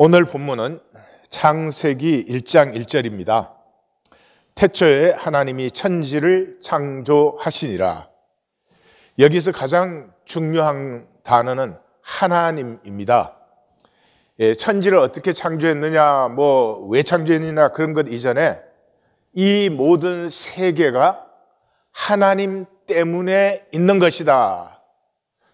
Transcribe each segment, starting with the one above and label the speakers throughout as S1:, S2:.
S1: 오늘 본문은 창세기 1장 1절입니다. 태초에 하나님이 천지를 창조하시니라. 여기서 가장 중요한 단어는 하나님입니다. 천지를 어떻게 창조했느냐, 왜 창조했느냐 그런 것 이전에 이 모든 세계가 하나님 때문에 있는 것이다.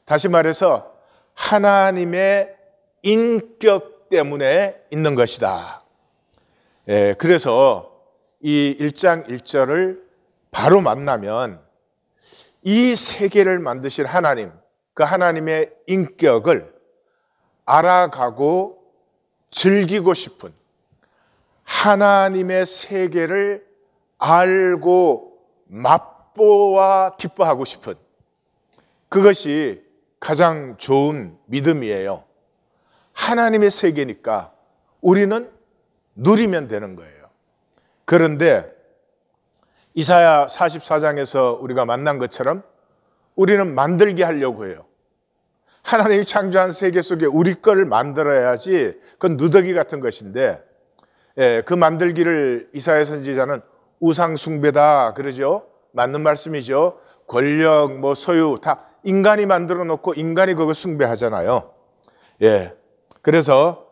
S1: 다시 말해서 하나님의 인격 때문에 있는 것이다. 그래서 이 1장 1절을 바로 만나면 이 세계를 만드신 하나님, 그 하나님의 인격을 알아가고 즐기고 싶은, 하나님의 세계를 알고 맛보아 기뻐하고 싶은, 그것이 가장 좋은 믿음이에요. 하나님의 세계니까 우리는 누리면 되는 거예요. 그런데 이사야 44장에서 우리가 만난 것처럼 우리는 만들게 하려고 해요. 하나님이 창조한 세계 속에 우리 거를 만들어야지. 그건 누더기 같은 것인데, 그 만들기를 이사야 선지자는 우상 숭배다 그러죠. 맞는 말씀이죠. 권력, 소유 다 인간이 만들어 놓고 인간이 그걸 숭배하잖아요. 그래서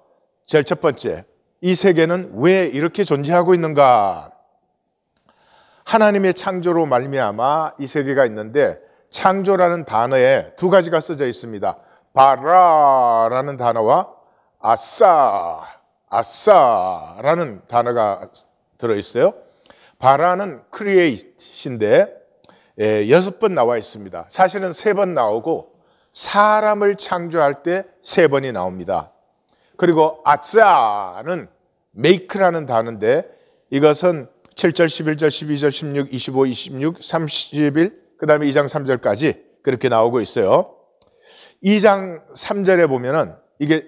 S1: 제일 첫 번째, 이 세계는 왜 이렇게 존재하고 있는가? 하나님의 창조로 말미암아 이 세계가 있는데, 창조라는 단어에 두 가지가 써져 있습니다. 바라라는 단어와 아싸라는 단어가 들어있어요. 바라는 크리에이트인데 6번 나와 있습니다. 사실은 3번 나오고 사람을 창조할 때 3번이 나옵니다. 그리고 아싸는 make라는 단어인데, 이것은 7절, 11절, 12절, 16, 25, 26, 30일, 그 다음에 2장 3절까지 그렇게 나오고 있어요. 2장 3절에 보면은 이게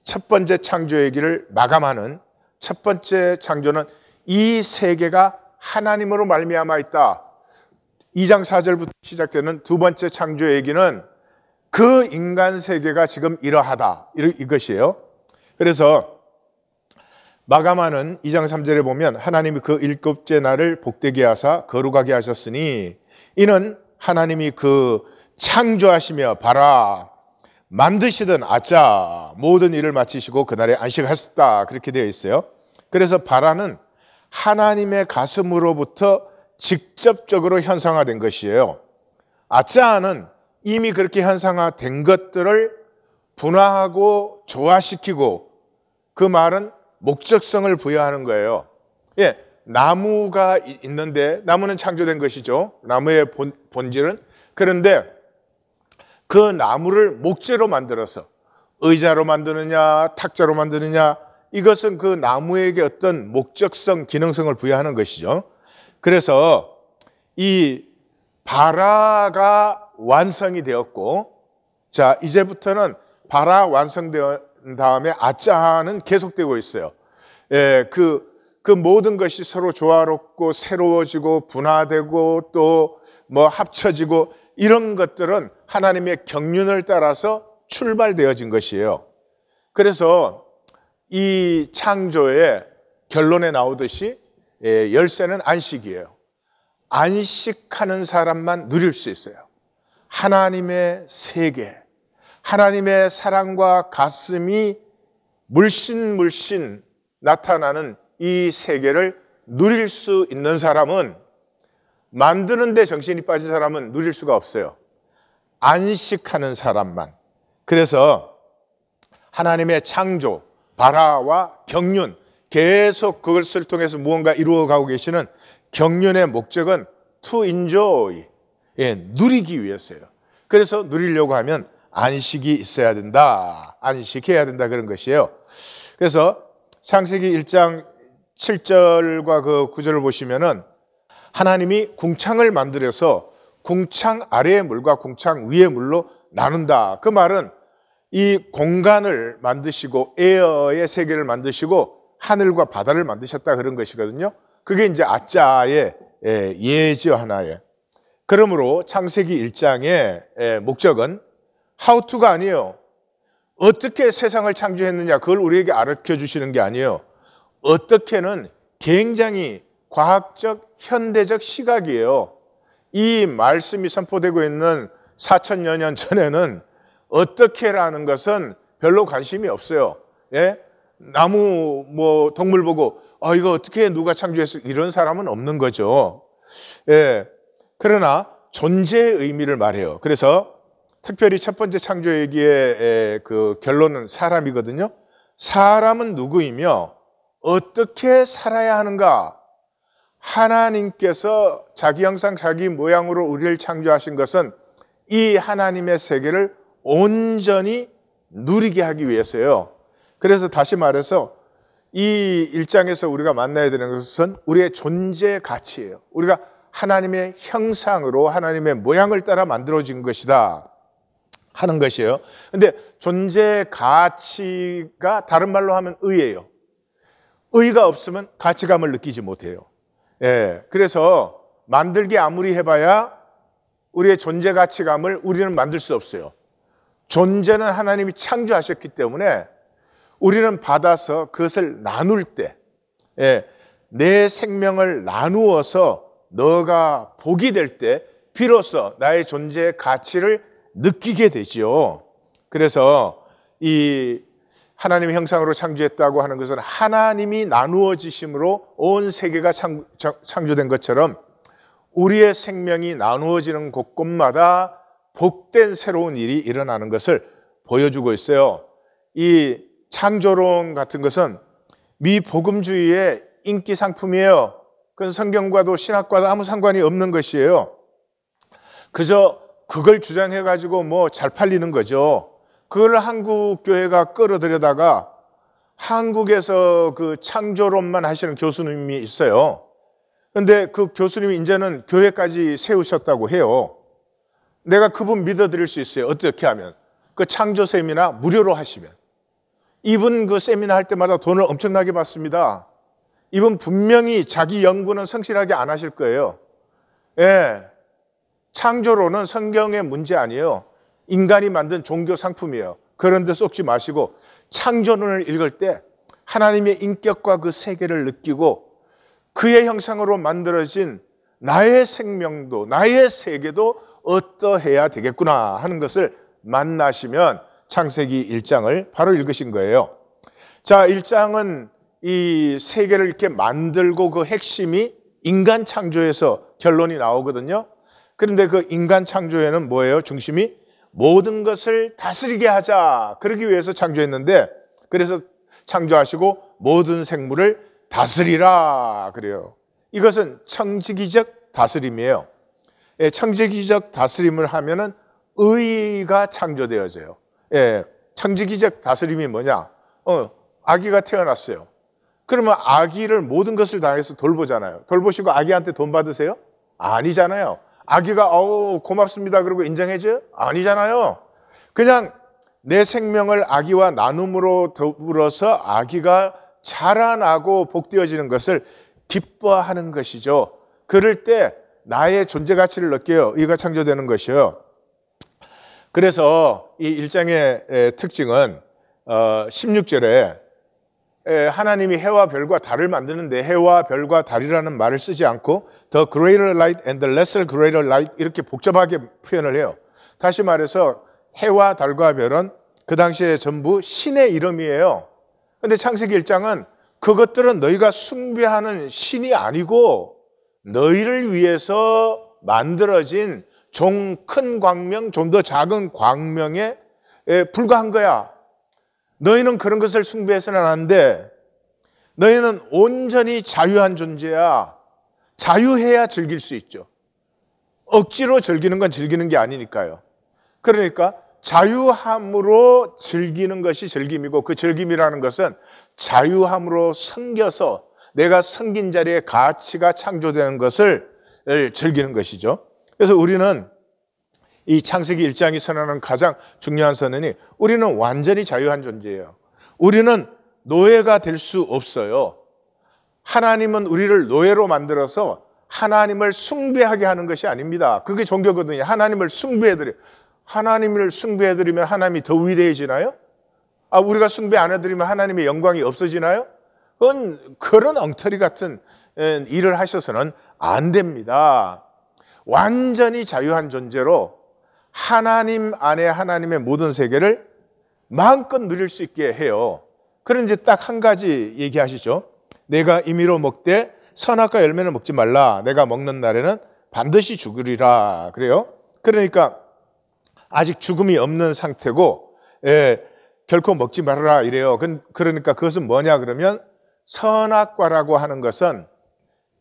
S1: 첫 번째 창조 얘기를 마감하는 첫 번째 창조는 이 세계가 하나님으로 말미암아 있다. 2장 4절부터 시작되는 두 번째 창조 얘기는 그 인간 세계가 지금 이러하다, 이것이에요. 그래서 마감하는 2장 3절에 보면 하나님이 그 일곱째 날을 복되게 하사 거룩하게 하셨으니 이는 하나님이 그 창조하시며 바라 만드시던 아짜 모든 일을 마치시고 그날에 안식하셨다, 그렇게 되어 있어요. 그래서 바라는 하나님의 가슴으로부터 직접적으로 현상화된 것이에요. 아짜는 이미 그렇게 현상화된 것들을 분화하고 조화시키고, 그 말은 목적성을 부여하는 거예요. 나무가 있는데, 나무는 창조된 것이죠. 나무의 본질은. 그런데 그 나무를 목재로 만들어서 의자로 만드느냐 탁자로 만드느냐, 이것은 그 나무에게 어떤 목적성, 기능성을 부여하는 것이죠. 그래서 이 바라가 완성이 되었고, 자, 이제부터는 바라 완성된 다음에 아짜는 계속되고 있어요. 그 모든 것이 서로 조화롭고 새로워지고 분화되고 또 합쳐지고, 이런 것들은 하나님의 경륜을 따라서 출발되어진 것이에요. 그래서 이 창조의 결론에 나오듯이 열쇠는 안식이에요. 안식하는 사람만 누릴 수 있어요. 하나님의 세계, 하나님의 사랑과 가슴이 물씬 나타나는 이 세계를 누릴 수 있는 사람은, 만드는 데 정신이 빠진 사람은 누릴 수가 없어요. 안식하는 사람만. 그래서 하나님의 창조, 바라와 경륜, 계속 그것을 통해서 무언가 이루어가고 계시는 경륜의 목적은 to enjoy, 누리기 위해서예요. 그래서 누리려고 하면 안식이 있어야 된다, 안식해야 된다, 그런 것이에요. 그래서 창세기 1장 7절과 그 9절을 보시면은 하나님이 궁창을 만들어서 궁창 아래의 물과 궁창 위의 물로 나눈다. 그 말은 이 공간을 만드시고 에어의 세계를 만드시고 하늘과 바다를 만드셨다, 그런 것이거든요. 그게 이제 아짜의 예지요, 하나의. 그러므로 창세기 1장의 목적은 how to가 아니에요. 어떻게 세상을 창조했느냐, 그걸 우리에게 가르쳐 주시는 게 아니에요. 어떻게는 굉장히 과학적, 현대적 시각이에요. 이 말씀이 선포되고 있는 4천여 년 전에는 어떻게라는 것은 별로 관심이 없어요. 예? 나무, 동물 보고, 이거 어떻게 누가 창조했어? 이런 사람은 없는 거죠. 예. 그러나 존재의 의미를 말해요. 그래서 특별히 첫 번째 창조 얘기의 그 결론은 사람이거든요. 사람은 누구이며 어떻게 살아야 하는가? 하나님께서 자기 형상, 자기 모양으로 우리를 창조하신 것은 이 하나님의 세계를 온전히 누리게 하기 위해서요. 그래서 다시 말해서 이 1장에서 우리가 만나야 되는 것은 우리의 존재 가치예요. 우리가 하나님의 형상으로 하나님의 모양을 따라 만들어진 것이다 하는 것이에요. 근데 존재 가치가 다른 말로 하면 의예요. 의가 없으면 가치감을 느끼지 못해요. 예, 그래서 만들기 아무리 해봐야 우리의 존재 가치감을 우리는 만들 수 없어요. 존재는 하나님이 창조하셨기 때문에 우리는 받아서 그것을 나눌 때, 내 생명을 나누어서 너가 복이 될 때 비로소 나의 존재의 가치를 느끼게 되지요. 그래서 이 하나님의 형상으로 창조했다고 하는 것은 하나님이 나누어지심으로 온 세계가 창조된 것처럼 우리의 생명이 나누어지는 곳곳마다 복된 새로운 일이 일어나는 것을 보여주고 있어요. 이 창조론 같은 것은 미복음주의의 인기 상품이에요. 그건 성경과도 신학과도 아무 상관이 없는 것이에요. 그저 그걸 주장해가지고 잘 팔리는 거죠. 그걸 한국 교회가 끌어들여다가 한국에서 그 창조론만 하시는 교수님이 있어요. 그런데 그 교수님이 이제는 교회까지 세우셨다고 해요. 내가 그분 믿어드릴 수 있어요. 어떻게 하면? 그 창조 세미나 무료로 하시면. 이분 그 세미나 할 때마다 돈을 엄청나게 받습니다. 이분 분명히 자기 연구는 성실하게 안 하실 거예요. 예. 창조론은 성경의 문제 아니에요. 인간이 만든 종교 상품이에요. 그런 데 쏙지 마시고 창조론을 읽을 때 하나님의 인격과 그 세계를 느끼고 그의 형상으로 만들어진 나의 생명도 나의 세계도 어떠해야 되겠구나 하는 것을 만나시면 창세기 1장을 바로 읽으신 거예요. 자, 1장은 이 세계를 이렇게 만들고 그 핵심이 인간 창조에서 결론이 나오거든요. 그런데 그 인간 창조에는 뭐예요? 중심이 모든 것을 다스리게 하자. 그러기 위해서 창조했는데 그래서 창조하시고 모든 생물을 다스리라 그래요. 이것은 청지기적 다스림이에요. 예, 청지기적 다스림을 하면은 의가 창조되어져요. 예, 청지기적 다스림이 뭐냐? 아기가 태어났어요. 그러면 아기를 모든 것을 다해서 돌보잖아요. 돌보시고 아기한테 돈 받으세요? 아니잖아요. 아기가 고맙습니다 그러고 인정해줘요? 아니잖아요. 그냥 내 생명을 아기와 나눔으로 더불어서 아기가 자라나고 복되어지는 것을 기뻐하는 것이죠. 그럴 때 나의 존재 가치를 느껴요. 의가 창조되는 것이요. 그래서 이 1장의 특징은 16절에 하나님이 해와 별과 달을 만드는데 해와 별과 달이라는 말을 쓰지 않고 The greater light and the lesser greater light 이렇게 복잡하게 표현을 해요. 다시 말해서 해와 달과 별은 그 당시에 전부 신의 이름이에요. 그런데 창세기 1장은 그것들은 너희가 숭배하는 신이 아니고 너희를 위해서 만들어진 좀 큰 광명, 좀 더 작은 광명에 불과한 거야. 너희는 그런 것을 숭배해서는 안 돼. 너희는 온전히 자유한 존재야. 자유해야 즐길 수 있죠. 억지로 즐기는 건 즐기는 게 아니니까요. 그러니까 자유함으로 즐기는 것이 즐김이고 그 즐김이라는 것은 자유함으로 섬겨서 내가 섬긴 자리에 가치가 창조되는 것을 즐기는 것이죠. 그래서 우리는 이 창세기 1장이 선언하는 가장 중요한 선언이 우리는 완전히 자유한 존재예요. 우리는 노예가 될 수 없어요. 하나님은 우리를 노예로 만들어서 하나님을 숭배하게 하는 것이 아닙니다. 그게 종교거든요. 하나님을 숭배해드려요. 하나님을 숭배해드리면 하나님이 더 위대해지나요? 우리가 숭배 안 해드리면 하나님의 영광이 없어지나요? 그런 엉터리 같은 일을 하셔서는 안 됩니다. 완전히 자유한 존재로 하나님 안에 하나님의 모든 세계를 마음껏 누릴 수 있게 해요. 그런 이제 딱 한 가지 얘기하시죠. 내가 임의로 먹되 선악과 열매는 먹지 말라. 내가 먹는 날에는 반드시 죽으리라. 그래요. 그러니까 아직 죽음이 없는 상태고 결코 먹지 말아라 이래요. 그러니까 그것은 뭐냐 그러면 선악과라고 하는 것은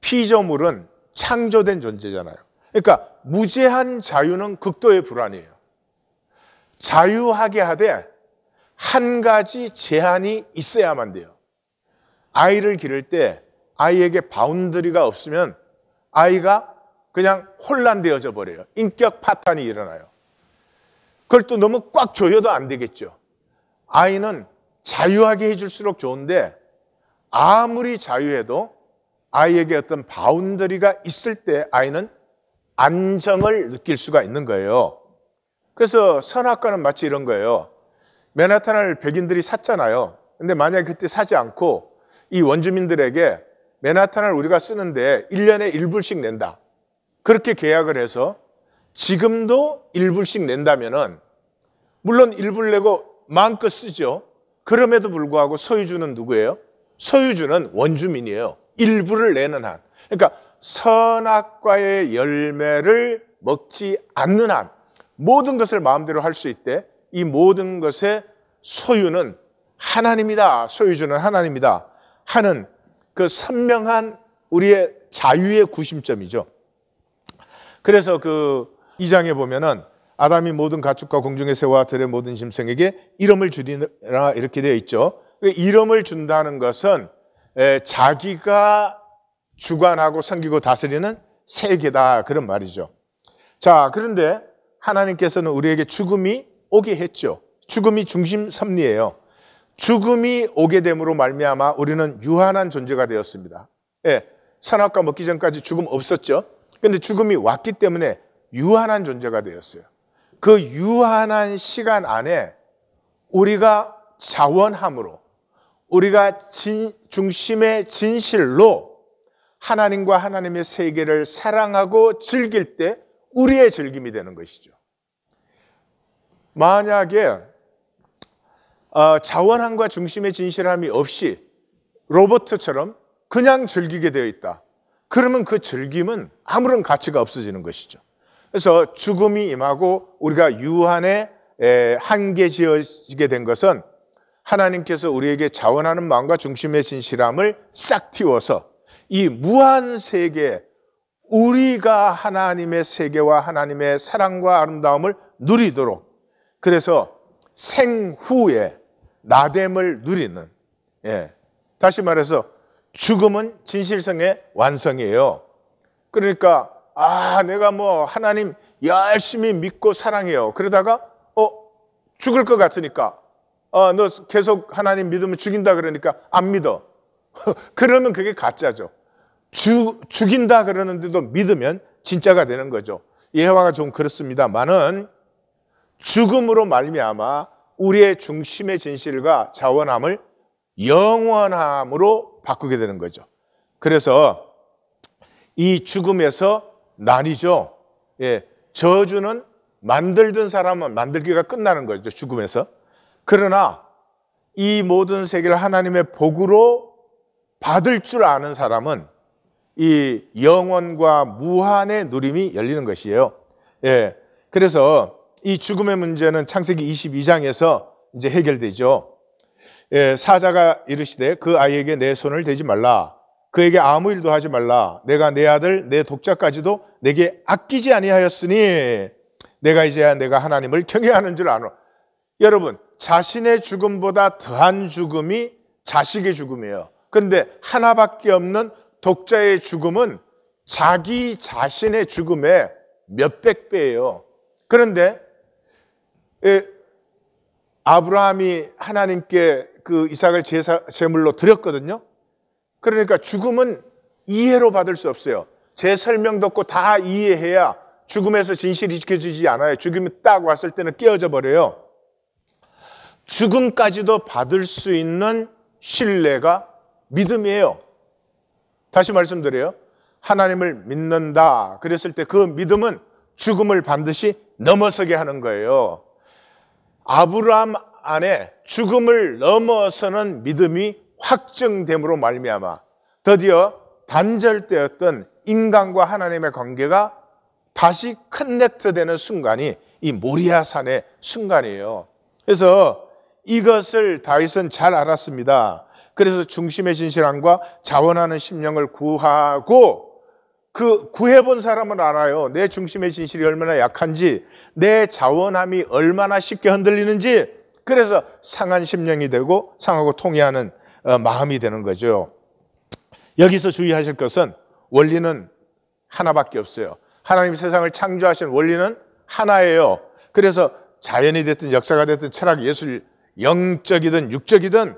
S1: 피조물은 창조된 존재잖아요. 그러니까 무제한 자유는 극도의 불안이에요. 자유하게 하되 한 가지 제한이 있어야만 돼요. 아이를 기를 때 아이에게 바운더리가 없으면 아이가 그냥 혼란되어져 버려요. 인격 파탄이 일어나요. 그걸 또 너무 꽉 조여도 안 되겠죠. 아이는 자유하게 해줄수록 좋은데 아무리 자유해도 아이에게 어떤 바운더리가 있을 때 아이는 안정을 느낄 수가 있는 거예요. 그래서 선악과는 마치 이런 거예요. 맨하탄을 백인들이 샀잖아요. 근데 만약에 그때 사지 않고 이 원주민들에게 맨하탄을 우리가 쓰는데 1년에 1불씩 낸다. 그렇게 계약을 해서 지금도 1불씩 낸다면은 물론 1불 내고 마음껏 쓰죠. 그럼에도 불구하고 소유주는 누구예요? 소유주는 원주민이에요. 1불을 내는 한. 그러니까 선악과의 열매를 먹지 않는 한 모든 것을 마음대로 할 수 있대. 이 모든 것의 소유는 하나님이다. 소유주는 하나님이다. 하는 그 선명한 우리의 자유의 구심점이죠. 그래서 그 2장에 보면은 아담이 모든 가축과 공중의 새와 들의 모든 짐승에게 이름을 주리라 이렇게 되어 있죠. 이름을 준다는 것은 자기가 주관하고 섬기고 다스리는 세계다 그런 말이죠. 자, 그런데 하나님께서는 우리에게 죽음이 오게 했죠. 죽음이 중심 섭리예요. 죽음이 오게 됨으로 말미암아 우리는 유한한 존재가 되었습니다. 선악과 먹기 전까지 죽음 없었죠. 그런데 죽음이 왔기 때문에 유한한 존재가 되었어요. 그 유한한 시간 안에 우리가 자원함으로 우리가 중심의 진실로 하나님과 하나님의 세계를 사랑하고 즐길 때 우리의 즐김이 되는 것이죠. 만약에 자원함과 중심의 진실함이 없이 로봇처럼 그냥 즐기게 되어 있다. 그러면 그 즐김은 아무런 가치가 없어지는 것이죠. 그래서 죽음이 임하고 우리가 유한에 한계 지어지게 된 것은 하나님께서 우리에게 자원하는 마음과 중심의 진실함을 싹 틔워서 이 무한 세계, 우리가 하나님의 세계와 하나님의 사랑과 아름다움을 누리도록, 그래서 생후에 나됨을 누리는, 다시 말해서 죽음은 진실성의 완성이에요. 그러니까 내가 하나님 열심히 믿고 사랑해요. 그러다가 죽을 것 같으니까 너 계속 하나님 믿으면 죽인다 그러니까 안 믿어. 그러면 그게 가짜죠. 죽인다 그러는데도 믿으면 진짜가 되는 거죠. 예화가 좀 그렇습니다만은 죽음으로 말미암아 우리의 중심의 진실과 자원함을 영원함으로 바꾸게 되는 거죠. 그래서 이 죽음에서 나뉘죠. 저주는 만들던 사람은 만들기가 끝나는 거죠. 죽음에서. 그러나 이 모든 세계를 하나님의 복으로 받을 줄 아는 사람은 이 영원과 무한의 누림이 열리는 것이에요. 그래서 이 죽음의 문제는 창세기 22장에서 이제 해결되죠. 사자가 이르시되 그 아이에게 내 손을 대지 말라. 그에게 아무 일도 하지 말라. 내가 내 아들 내 독자까지도 내게 아끼지 아니하였으니 내가 이제야 내가 하나님을 경외하는 줄 아노. 여러분, 자신의 죽음보다 더한 죽음이 자식의 죽음이에요. 그런데 하나밖에 없는 독자의 죽음은 자기 자신의 죽음의 몇백 배예요. 그런데 아브라함이 하나님께 그 이삭을 제물로 드렸거든요. 그러니까 죽음은 이해로 받을 수 없어요. 제 설명 듣고 다 이해해야 죽음에서 진실이 지켜지지 않아요. 죽음이 딱 왔을 때는 깨어져 버려요. 죽음까지도 받을 수 있는 신뢰가 믿음이에요. 다시 말씀드려요. 하나님을 믿는다 그랬을 때 그 믿음은 죽음을 반드시 넘어서게 하는 거예요. 아브라함 안에 죽음을 넘어서는 믿음이 확정됨으로 말미암아 드디어 단절되었던 인간과 하나님의 관계가 다시 커넥트되는 순간이 이 모리아산의 순간이에요. 그래서 이것을 다윗은 잘 알았습니다. 그래서 중심의 진실함과 자원하는 심령을 구하고, 그 구해본 사람은 알아요. 내 중심의 진실이 얼마나 약한지, 내 자원함이 얼마나 쉽게 흔들리는지. 그래서 상한 심령이 되고 상하고 통회하는 마음이 되는 거죠. 여기서 주의하실 것은 원리는 하나밖에 없어요. 하나님이 세상을 창조하신 원리는 하나예요. 그래서 자연이 됐든 역사가 됐든 철학, 예술, 영적이든 육적이든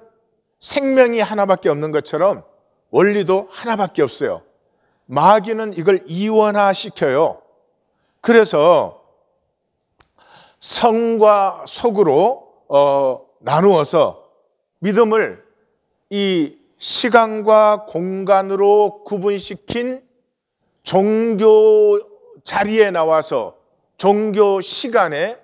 S1: 생명이 하나밖에 없는 것처럼 원리도 하나밖에 없어요. 마귀는 이걸 이원화시켜요. 그래서 성과 속으로 나누어서 믿음을 이 시간과 공간으로 구분시킨 종교 자리에 나와서 종교 시간에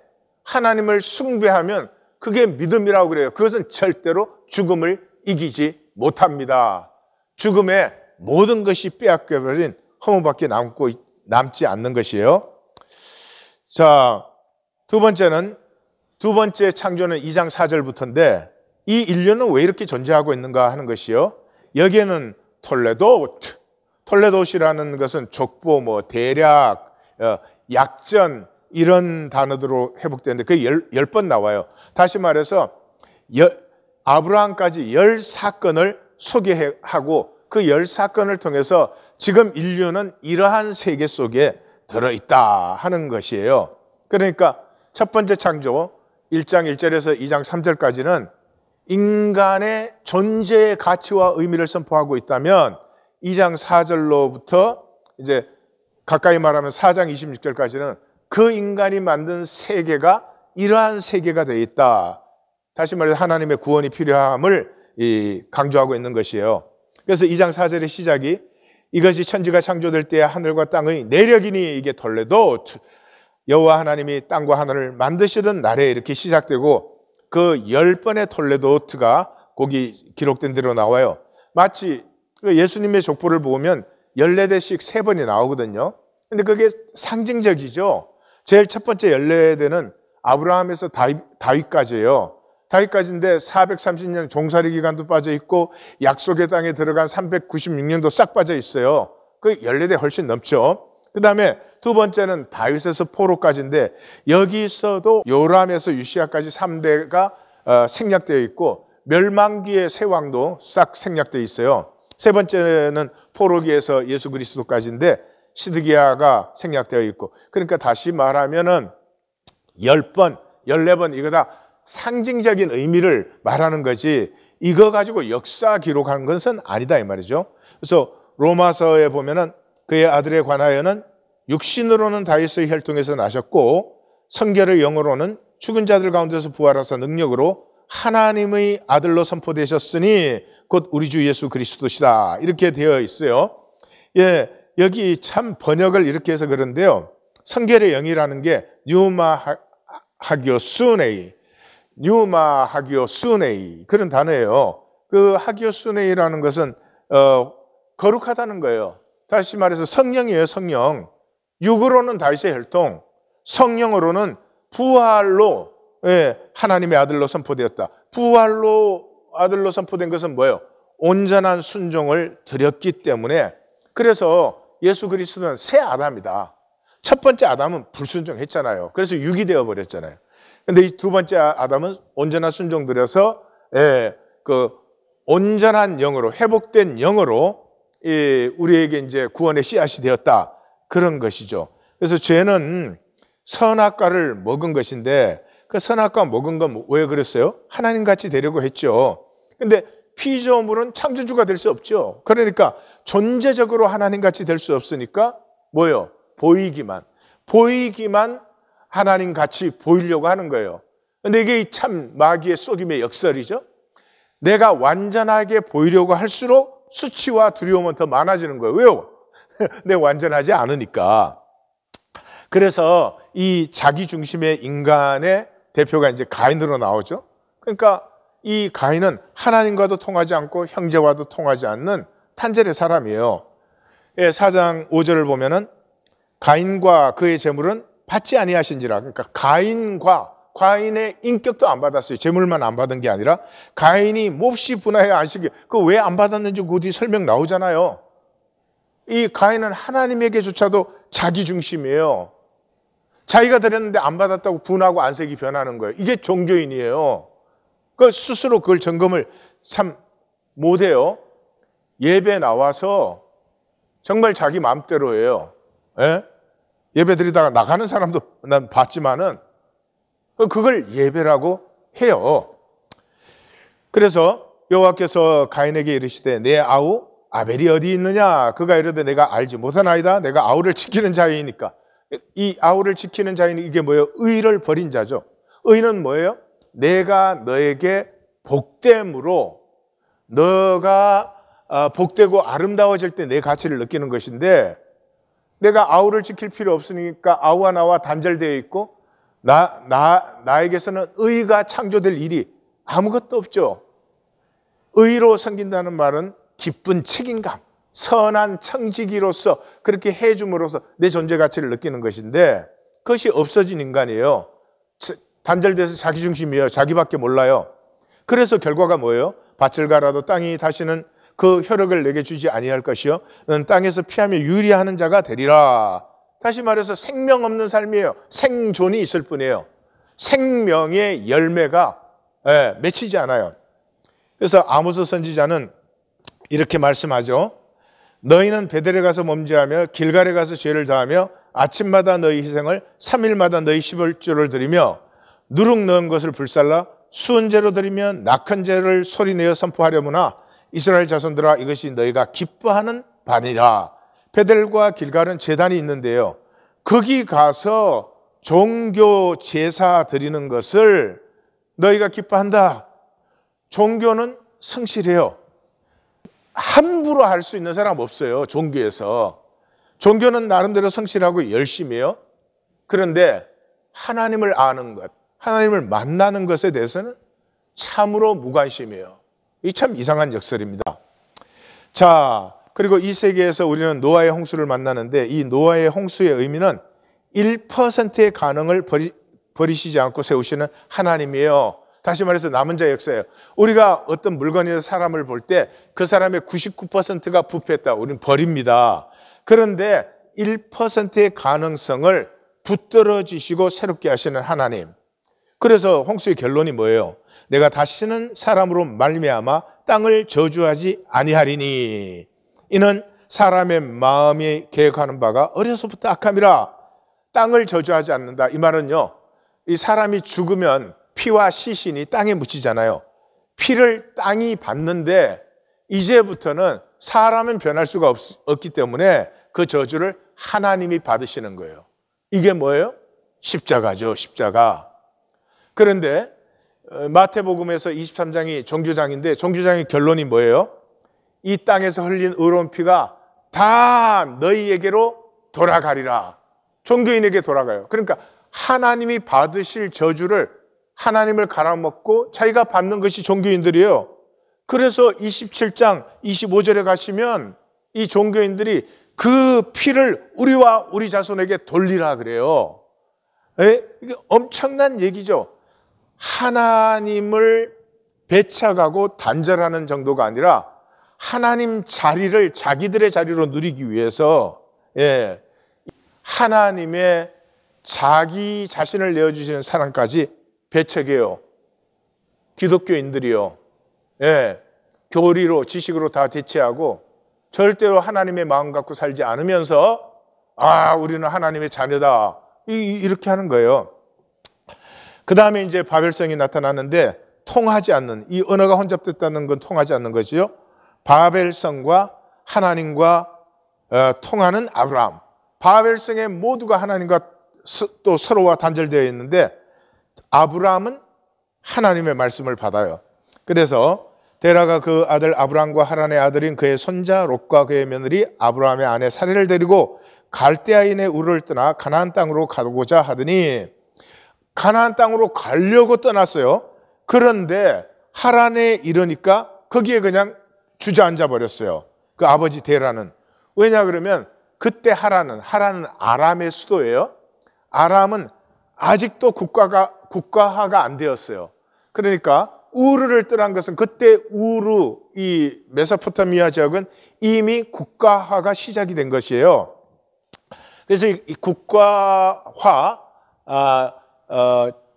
S1: 하나님을 숭배하면 그게 믿음이라고 그래요. 그것은 절대로 죽음을 이기지 못합니다. 죽음의 모든 것이 빼앗겨버린 허무밖에 남지 않는 것이에요. 자, 두 번째 창조는 2장 4절부터인데 이 인류는 왜 이렇게 존재하고 있는가 하는 것이요. 여기에는 톨레도시라는 것은 족보, 대략, 약전 이런 단어들로 회복되는데 그게 10번 나와요. 다시 말해서 아브라함까지 10사건을 소개하고 그 10사건을 통해서 지금 인류는 이러한 세계 속에 들어있다 하는 것이에요. 그러니까 첫 번째 창조 1장 1절에서 2장 3절까지는 인간의 존재의 가치와 의미를 선포하고 있다면 2장 4절로부터 이제 가까이 말하면 4장 26절까지는 그 인간이 만든 세계가 이러한 세계가 되어 있다. 다시 말해서 하나님의 구원이 필요함을 강조하고 있는 것이에요. 그래서 2장 4절의 시작이 이것이 천지가 창조될 때에 하늘과 땅의 내력이니 이게 톨레도 여호와 하나님이 땅과 하늘을 만드시던 날에 이렇게 시작되고 그 10번의 톨레도트가 거기 기록된 대로 나와요. 마치 예수님의 족보를 보면 14대씩 3번이 나오거든요. 근데 그게 상징적이죠. 제일 첫 번째 14대는 아브라함에서 다윗까지예요. 다윗까지인데 430년 종살이 기간도 빠져 있고 약속의 땅에 들어간 396년도 싹 빠져 있어요. 그 14대 훨씬 넘죠. 그 다음에 두 번째는 다윗에서 포로까지인데 여기서도 요람에서 유시아까지 3대가 생략되어 있고 멸망기의 세 왕도 싹 생략되어 있어요. 세 번째는 포로기에서 예수 그리스도까지인데 시드기야가 생략되어 있고, 그러니까 다시 말하면은 10번, 14번 이거 다 상징적인 의미를 말하는 거지 이거 가지고 역사 기록한 것은 아니다 이 말이죠. 그래서 로마서에 보면은 그의 아들에 관하여는 육신으로는 다윗의 혈통에서 나셨고 성결의 영으로는 죽은 자들 가운데서 부활하사 능력으로 하나님의 아들로 선포되셨으니 곧 우리 주 예수 그리스도시다 이렇게 되어 있어요. 예, 여기 참 번역을 이렇게 해서 그런데요. 성결의 영이라는 게 뉴마하기오수네이 그런 단어예요. 그 하기오수네이라는 것은 거룩하다는 거예요. 다시 말해서 성령이에요. 성령. 육으로는 다윗의 혈통, 성령으로는 부활로 하나님의 아들로 선포되었다. 부활로 아들로 선포된 것은 뭐예요? 온전한 순종을 드렸기 때문에. 그래서 예수 그리스도는 새 아담이다. 첫 번째 아담은 불순종했잖아요. 그래서 육이 되어버렸잖아요. 근데 이 두 번째 아담은 온전한 순종 드려서 그 온전한 영으로 회복된 영으로 우리에게 이제 구원의 씨앗이 되었다. 그런 것이죠. 그래서 죄는 선악과를 먹은 것인데 그 선악과 먹은 건 왜 그랬어요? 하나님같이 되려고 했죠. 근데 피조물은 창조주가 될 수 없죠. 그러니까 존재적으로 하나님같이 될 수 없으니까 보이기만 하나님같이 보이려고 하는 거예요. 근데 이게 참 마귀의 속임의 역설이죠. 내가 완전하게 보이려고 할수록 수치와 두려움은 더 많아지는 거예요. 왜요? 내가 완전하지 않으니까. 그래서 이 자기 중심의 인간의 대표가 이제 가인으로 나오죠. 그러니까 이 가인은 하나님과도 통하지 않고 형제와도 통하지 않는 탄절의 사람이에요. 4장 5절을 보면은 가인과 그의 재물은 받지 아니하신지라. 그러니까 가인의 인격도 안 받았어요. 재물만 안 받은 게 아니라 가인이 몹시 분하여 안식일. 그 왜 안 받았는지 그 뒤 설명 나오잖아요. 이 가인은 하나님에게조차도 자기 중심이에요. 자기가 드렸는데 안 받았다고 분하고 안색이 변하는 거예요. 이게 종교인이에요. 그 스스로 그걸 점검을 참 못해요. 예배 나와서 정말 자기 마음대로 해요. 예배 드리다가 나가는 사람도 난 봤지만은 그걸 예배라고 해요. 그래서 여호와께서 가인에게 이르시되 내 아우 아벨이 어디 있느냐? 그가 이르되 내가 알지 못하나이다. 내가 아우를 지키는 자이니까. 이 아우를 지키는 자인 이게 뭐예요? 의를 버린 자죠. 의는 뭐예요? 내가 너에게 복됨으로 너가 복되고 아름다워질 때 내 가치를 느끼는 것인데 내가 아우를 지킬 필요 없으니까 아우와 나와 단절되어 있고 나에게서는 의가 창조될 일이 아무것도 없죠. 의로 섬긴다는 말은 기쁜 책임감, 선한 청지기로서 그렇게 해줌으로써 내 존재 가치를 느끼는 것인데 그것이 없어진 인간이에요. 단절돼서 자기중심이에요. 자기밖에 몰라요. 그래서 결과가 뭐예요? 밭을 갈아도 땅이 다시는 그 혈육을 내게 주지 아니할 것이요 너는 땅에서 피하며 유리하는 자가 되리라. 다시 말해서 생명 없는 삶이에요. 생존이 있을 뿐이에요. 생명의 열매가 맺히지 않아요. 그래서 아모스 선지자는 이렇게 말씀하죠. 너희는 베델에 가서 몸죄하며 길갈에 가서 죄를 다하며 아침마다 너희 희생을 3일마다 너희 11조를 드리며 누룩 넣은 것을 불살라 수은제로 드리면 낙헌제를 소리내어 선포하려무나 이스라엘 자손들아 이것이 너희가 기뻐하는 바니라. 베델과 길갈은 제단이 있는데요. 거기 가서 종교 제사 드리는 것을 너희가 기뻐한다. 종교는 성실해요. 함부로 할 수 있는 사람 없어요. 종교에서. 종교는 나름대로 성실하고 열심히 해요. 그런데 하나님을 아는 것, 하나님을 만나는 것에 대해서는 참으로 무관심이에요. 이 참 이상한 역설입니다. 자, 그리고 이 세계에서 우리는 노아의 홍수를 만나는데 이 노아의 홍수의 의미는 1%의 가능을 버리시지 않고 세우시는 하나님이에요. 다시 말해서 남은 자의 역사예요. 우리가 어떤 물건이나 사람을 볼 때 그 사람의 99%가 부패했다. 우리는 버립니다. 그런데 1%의 가능성을 붙들어주시고 새롭게 하시는 하나님. 그래서 홍수의 결론이 뭐예요? 내가 다시는 사람으로 말미암아 땅을 저주하지 아니하리니 이는 사람의 마음이 계획하는 바가 어려서부터 악함이라. 땅을 저주하지 않는다. 이 말은요, 이 사람이 죽으면 피와 시신이 땅에 묻히잖아요. 피를 땅이 받는데 이제부터는 사람은 변할 수가 없기 때문에 그 저주를 하나님이 받으시는 거예요. 이게 뭐예요? 십자가죠, 십자가. 그런데 마태복음에서 23장이 종교장인데 종교장의 결론이 뭐예요? 이 땅에서 흘린 의로운 피가 다 너희에게로 돌아가리라. 종교인에게 돌아가요. 그러니까 하나님이 받으실 저주를 하나님을 갈아먹고 자기가 받는 것이 종교인들이에요. 그래서 27장 25절에 가시면 이 종교인들이 그 피를 우리와 우리 자손에게 돌리라 그래요. 이게 엄청난 얘기죠. 하나님을 배척하고 단절하는 정도가 아니라 하나님 자리를 자기들의 자리로 누리기 위해서 하나님의 자기 자신을 내어주시는 사람까지 배척해요. 기독교인들이요. 교리로 지식으로 다 대체하고 절대로 하나님의 마음 갖고 살지 않으면서 우리는 하나님의 자녀다 이렇게 하는 거예요. 그 다음에 이제 바벨성이 나타나는데 통하지 않는, 이 언어가 혼잡됐다는 건 통하지 않는 거지요. 바벨성과 하나님과 통하는 아브라함. 바벨성의 모두가 하나님과 또 서로와 단절되어 있는데 아브라함은 하나님의 말씀을 받아요. 그래서 데라가 그 아들 아브람과 하란의 아들인 그의 손자 롯과 그의 며느리 아브라함의 아내 사레를 데리고 갈대아인의 우르를 떠나 가나안 땅으로 가고자 하더니, 가나안 땅으로 가려고 떠났어요. 그런데 하란에 이르니까 거기에 그냥 주저앉아 버렸어요. 그 아버지 데라는. 왜냐 그러면 그때 하란은 아람의 수도예요. 아람은 아직도 국가화가 안 되었어요. 그러니까 우르를 떠난 것은, 그때 우르, 이 메소포타미아 지역은 이미 국가화가 시작이 된 것이에요. 그래서 이 국가화,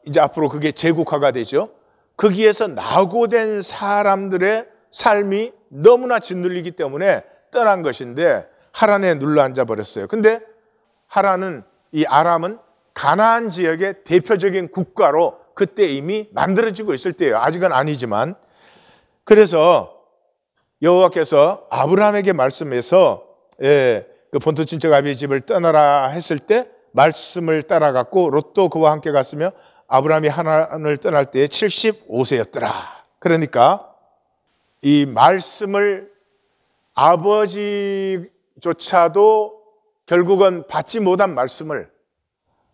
S1: 이제 앞으로 그게 제국화가 되죠. 거기에서 낙오된 사람들의 삶이 너무나 짓눌리기 때문에 떠난 것인데 하란에 눌러앉아 버렸어요. 근데 이 아람은 가나안 지역의 대표적인 국가로 그때 이미 만들어지고 있을 때예요. 아직은 아니지만. 그래서 여호와께서 아브라함에게 말씀해서 그 본토 친척 아비의 집을 떠나라 했을 때 말씀을 따라갔고, 롯도 그와 함께 갔으며 아브라함이 하란을 떠날 때에 75세였더라. 그러니까 이 말씀을 아버지조차도 결국은 받지 못한 말씀을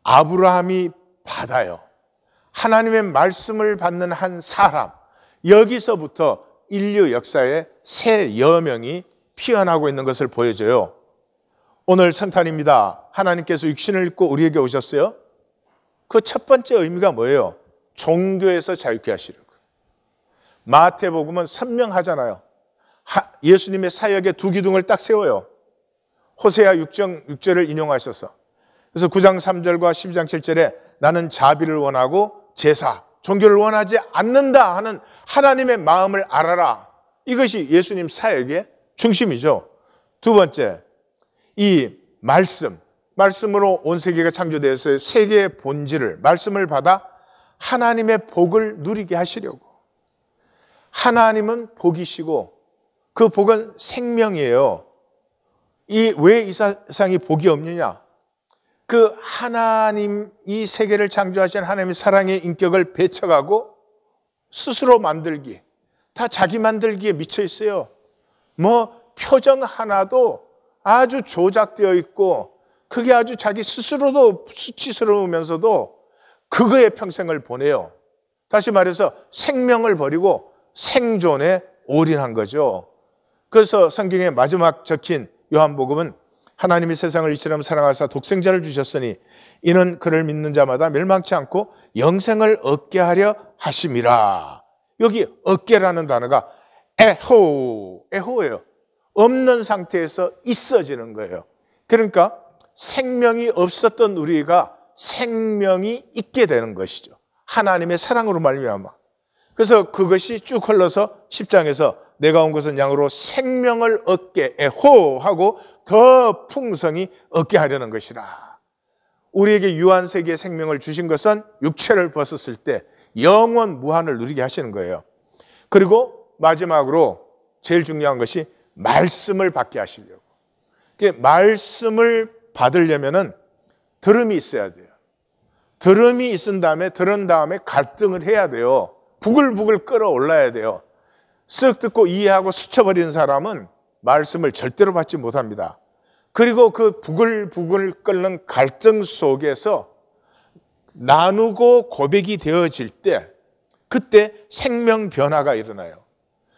S1: 아브라함이 받아요. 하나님의 말씀을 받는 한 사람, 여기서부터 인류 역사에 새 여명이 피어나고 있는 것을 보여줘요. 오늘 성탄입니다. 하나님께서 육신을 입고 우리에게 오셨어요. 그 첫 번째 의미가 뭐예요? 종교에서 자유케 하시려고. 마태복음은 선명하잖아요. 예수님의 사역의 두 기둥을 딱 세워요. 호세아 6절을 인용하셔서. 그래서 9장 3절과 12장 7절에 나는 자비를 원하고 제사, 종교를 원하지 않는다 하는 하나님의 마음을 알아라. 이것이 예수님 사역의 중심이죠. 두 번째, 이 말씀으로 온 세계가 창조되었어요. 세계의 본질을, 말씀을 받아 하나님의 복을 누리게 하시려고. 하나님은 복이시고 그 복은 생명이에요. 왜 이 세상이 복이 없느냐? 그 하나님, 이 세계를 창조하신 하나님의 사랑의 인격을 배척하고 스스로 만들기, 다 자기 만들기에 미쳐 있어요. 표정 하나도 아주 조작되어 있고 그게 아주 자기 스스로도 수치스러우면서도 그거에 평생을 보내요. 다시 말해서 생명을 버리고 생존에 올인한 거죠. 그래서 성경의 마지막 적힌 요한복음은 하나님이 세상을 이처럼 사랑하사 독생자를 주셨으니 이는 그를 믿는 자마다 멸망치 않고 영생을 얻게 하려 하심이라. 여기 얻게라는 단어가 에호예요. 없는 상태에서 있어지는 거예요. 그러니까 생명이 없었던 우리가 생명이 있게 되는 것이죠. 하나님의 사랑으로 말미암아. 그래서 그것이 쭉 흘러서 10장에서 내가 온 것은 양으로 생명을 얻게 하고 더 풍성히 얻게 하려는 것이라. 우리에게 유한 세계의 생명을 주신 것은 육체를 벗었을 때 영원 무한을 누리게 하시는 거예요. 그리고 마지막으로 제일 중요한 것이 말씀을 받게 하시려고. 말씀을 받으려면은 들음이 있어야 돼요. 들음이 있은 다음에, 들은 다음에 갈등을 해야 돼요. 부글부글 끓어올라야 돼요. 쓱 듣고 이해하고 스쳐버리는 사람은 말씀을 절대로 받지 못합니다. 그리고 그 부글부글 끓는 갈등 속에서 나누고 고백이 되어질 때, 그때 생명 변화가 일어나요.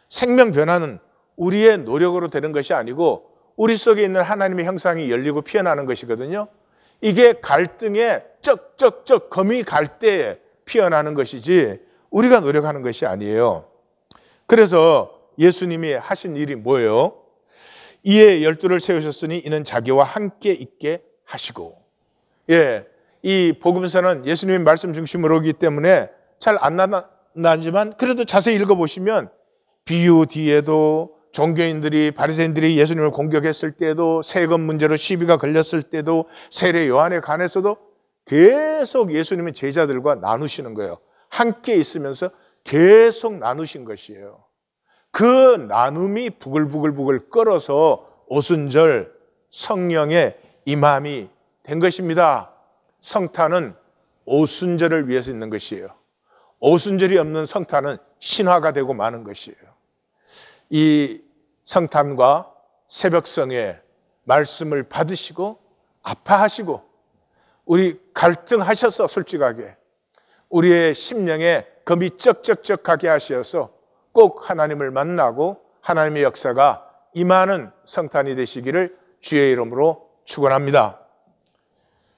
S1: 생명 변화는 우리의 노력으로 되는 것이 아니고 우리 속에 있는 하나님의 형상이 열리고 피어나는 것이거든요. 이게 갈등에 쩍쩍쩍 검이 갈 때에 피어나는 것이지 우리가 노력하는 것이 아니에요. 그래서 예수님이 하신 일이 뭐예요? 이에 12를 세우셨으니 이는 자기와 함께 있게 하시고. 이 복음서는 예수님의 말씀 중심으로 오기 때문에 잘 안 나지만 그래도 자세히 읽어보시면 비유 뒤에도 종교인들이, 바리새인들이 예수님을 공격했을 때도, 세금 문제로 시비가 걸렸을 때도, 세례 요한에 관해서도 계속 예수님은 제자들과 나누시는 거예요. 함께 있으면서 계속 나누신 것이에요. 그 나눔이 부글부글 끓어서 오순절 성령의 임함이 된 것입니다. 성탄은 오순절을 위해서 있는 것이에요. 오순절이 없는 성탄은 신화가 되고 마는 것이에요. 이 성탄과 새벽성의 말씀을 받으시고 아파하시고 우리 갈등하셔서 솔직하게 우리의 심령에 검이 쩍쩍쩍하게 하셔서 꼭 하나님을 만나고 하나님의 역사가 임하는 성탄이 되시기를 주의 이름으로 축원합니다.